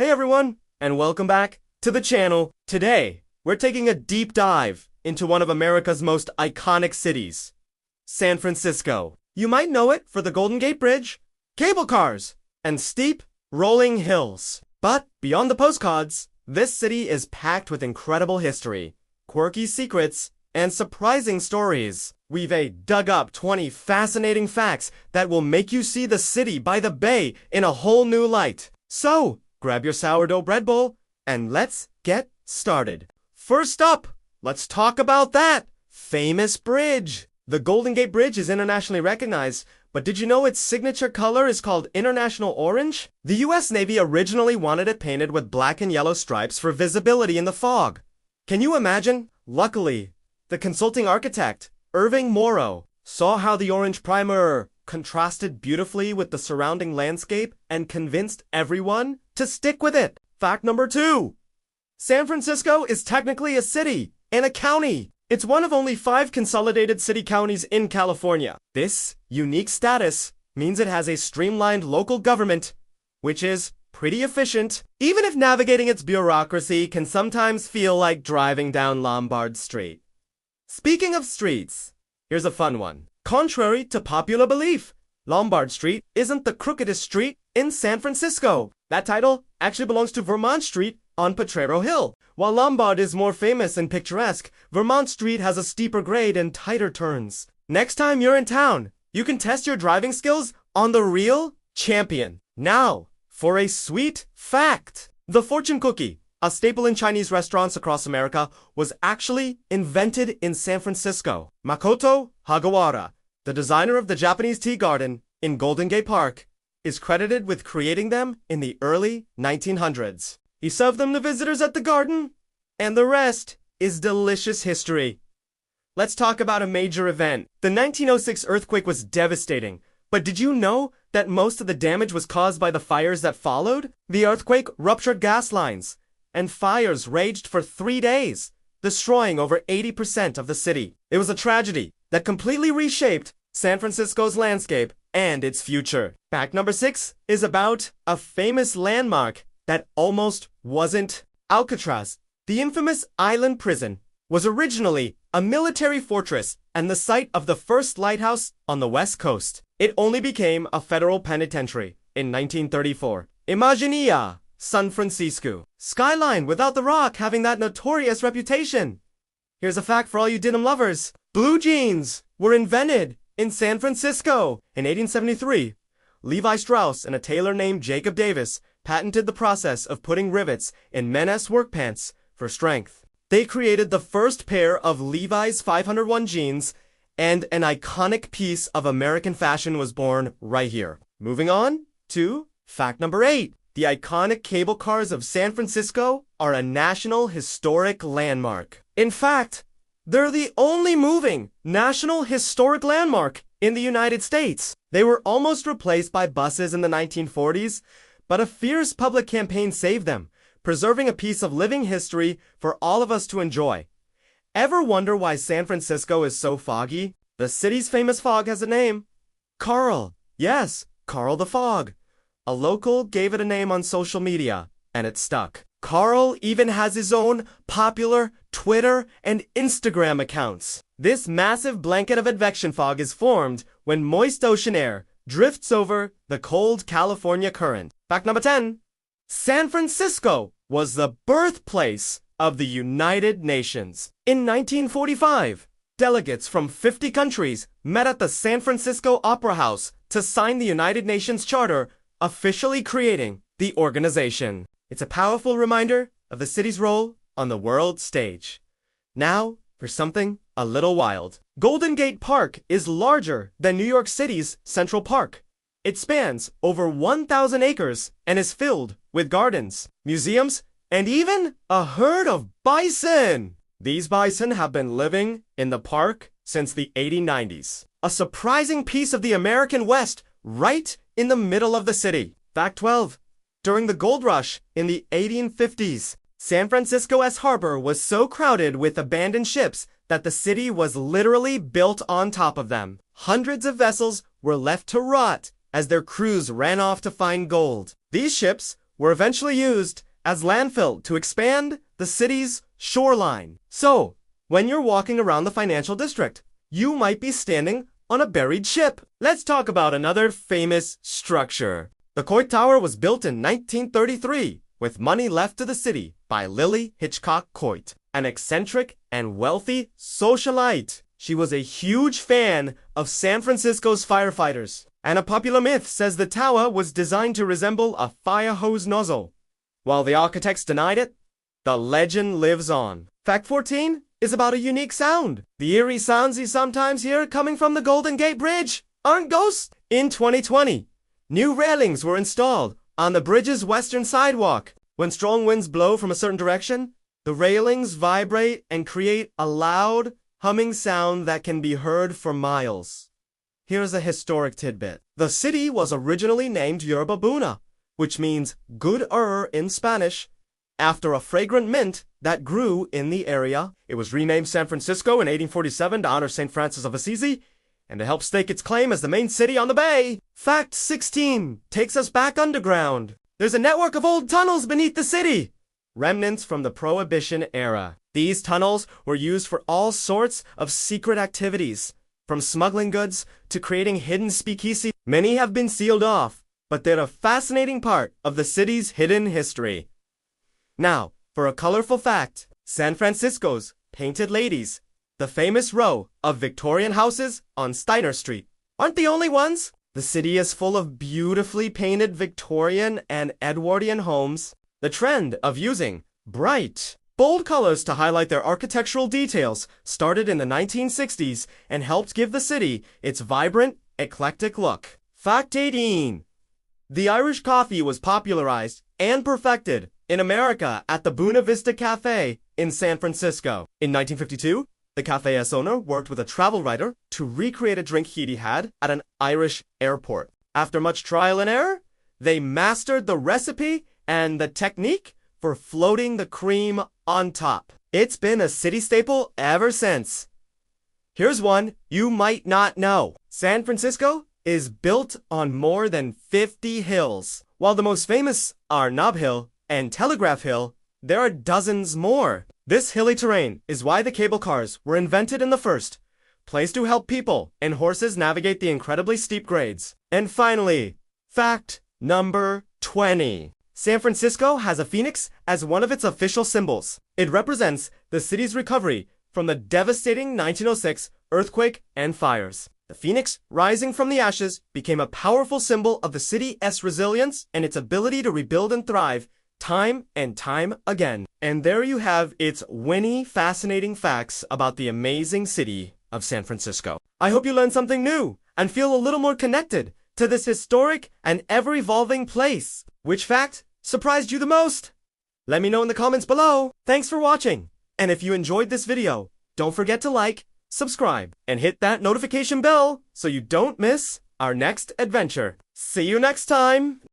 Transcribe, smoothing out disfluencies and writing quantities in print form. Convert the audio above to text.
Hey everyone, and welcome back to the channel. Today, we're taking a deep dive into one of America's most iconic cities, San Francisco. You might know it for the Golden Gate Bridge, cable cars, and steep, rolling hills. But beyond the postcards, this city is packed with incredible history, quirky secrets, and surprising stories. We've dug up 20 fascinating facts that will make you see the city by the bay in a whole new light. So, grab your sourdough bread bowl, and let's get started. First up, let's talk about that famous bridge. The Golden Gate Bridge is internationally recognized, but did you know its signature color is called International Orange? The US Navy originally wanted it painted with black and yellow stripes for visibility in the fog. Can you imagine? Luckily, the consulting architect, Irving Morrow, saw how the orange primer contrasted beautifully with the surrounding landscape and convinced everyone to stick with it. Fact number 2. San Francisco is technically a city and a county. It's one of only 5 consolidated city counties in California. This unique status means it has a streamlined local government, which is pretty efficient, even if navigating its bureaucracy can sometimes feel like driving down Lombard Street. Speaking of streets, here's a fun one. Contrary to popular belief, Lombard Street isn't the crookedest street in San Francisco. That title actually belongs to Vermont Street on Potrero Hill. While Lombard is more famous and picturesque, Vermont Street has a steeper grade and tighter turns. Next time you're in town, you can test your driving skills on the real champion. Now, for a sweet fact. The fortune cookie, a staple in Chinese restaurants across America, was actually invented in San Francisco. Makoto Hagawara, the designer of the Japanese tea garden in Golden Gate Park, is credited with creating them in the early 1900s. He served them to visitors at the garden, and the rest is delicious history. Let's talk about a major event. The 1906 earthquake was devastating, but did you know that most of the damage was caused by the fires that followed? The earthquake ruptured gas lines, and fires raged for 3 days, destroying over 80% of the city. It was a tragedy that completely reshaped San Francisco's landscape and its future. Fact number 6 is about a famous landmark that almost wasn't. Alcatraz, the infamous island prison, was originally a military fortress and the site of the first lighthouse on the West Coast. It only became a federal penitentiary in 1934. Imagina San Francisco. Skyline without the rock having that notorious reputation. Here's a fact for all you denim lovers. Blue jeans were invented in San Francisco. In 1873, Levi Strauss and a tailor named Jacob Davis patented the process of putting rivets in men's work pants for strength. They created the first pair of Levi's 501 jeans, and an iconic piece of American fashion was born right here. Moving on to fact number 8. The iconic cable cars of San Francisco are a National Historic Landmark. In fact, they're the only moving National Historic Landmark in the United States. They were almost replaced by buses in the 1940s, but a fierce public campaign saved them, preserving a piece of living history for all of us to enjoy. Ever wonder why San Francisco is so foggy? The city's famous fog has a name. Carl. Yes, Carl the Fog. A local gave it a name on social media, and it stuck. Carl even has his own popular Twitter and Instagram accounts. This massive blanket of advection fog is formed when moist ocean air drifts over the cold California current. Fact number 10. San Francisco was the birthplace of the United Nations. In 1945, delegates from 50 countries met at the San Francisco Opera House to sign the United Nations Charter, officially creating the organization. It's a powerful reminder of the city's role on the world stage. Now, for something a little wild. Golden Gate Park is larger than New York City's Central Park. It spans over 1,000 acres and is filled with gardens, museums, and even a herd of bison. These bison have been living in the park since the 1890s. A surprising piece of the American West right in the middle of the city. Fact 12. During the gold rush in the 1850s, San Francisco's harbor was so crowded with abandoned ships that the city was literally built on top of them. Hundreds of vessels were left to rot as their crews ran off to find gold. These ships were eventually used as landfill to expand the city's shoreline. So, when you're walking around the financial district, you might be standing on a buried ship. Let's talk about another famous structure. The Coit Tower was built in 1933 with money left to the city by Lily Hitchcock Coit, an eccentric and wealthy socialite. She was a huge fan of San Francisco's firefighters, and a popular myth says the tower was designed to resemble a fire hose nozzle. While the architects denied it, the legend lives on. Fact 14 is about a unique sound. The eerie sounds you sometimes hear coming from the Golden Gate Bridge aren't ghosts. In 2020, new railings were installed on the bridge's western sidewalk. When strong winds blow from a certain direction, the railings vibrate and create a loud, humming sound that can be heard for miles. Here's a historic tidbit. The city was originally named Yerba Buena, which means good in Spanish, after a fragrant mint that grew in the area. It was renamed San Francisco in 1847 to honor St. Francis of Assisi and to help stake its claim as the main city on the bay. Fact 16 takes us back underground. There's a network of old tunnels beneath the city, remnants from the Prohibition era. These tunnels were used for all sorts of secret activities, from smuggling goods to creating hidden speakeasy. Many have been sealed off, but they're a fascinating part of the city's hidden history. Now, for a colorful fact, San Francisco's Painted Ladies, the famous row of Victorian houses on Steiner Street, aren't the only ones. The city is full of beautifully painted Victorian and Edwardian homes. The trend of using bright, bold colors to highlight their architectural details started in the 1960s and helped give the city its vibrant, eclectic look. Fact 18. The Irish coffee was popularized and perfected in America at the Buena Vista Cafe in San Francisco. In 1952, the cafe's owner worked with a travel writer to recreate a drink he had at an Irish airport. After much trial and error, they mastered the recipe and the technique for floating the cream on top. It's been a city staple ever since. Here's one you might not know. San Francisco is built on more than 50 hills. While the most famous are Nob Hill and Telegraph Hill, there are dozens more. This hilly terrain is why the cable cars were invented in the first place, to help people and horses navigate the incredibly steep grades. And finally, fact number 20. San Francisco has a phoenix as one of its official symbols. It represents the city's recovery from the devastating 1906 earthquake and fires. The phoenix, rising from the ashes, became a powerful symbol of the city's resilience and its ability to rebuild and thrive time and time again. And there you have its winny, fascinating facts about the amazing city of San Francisco. I hope you learned something new and feel a little more connected to this historic and ever-evolving place. Which fact surprised you the most? Let me know in the comments below. Thanks for watching. And if you enjoyed this video, don't forget to like, subscribe, and hit that notification bell so you don't miss our next adventure. See you next time!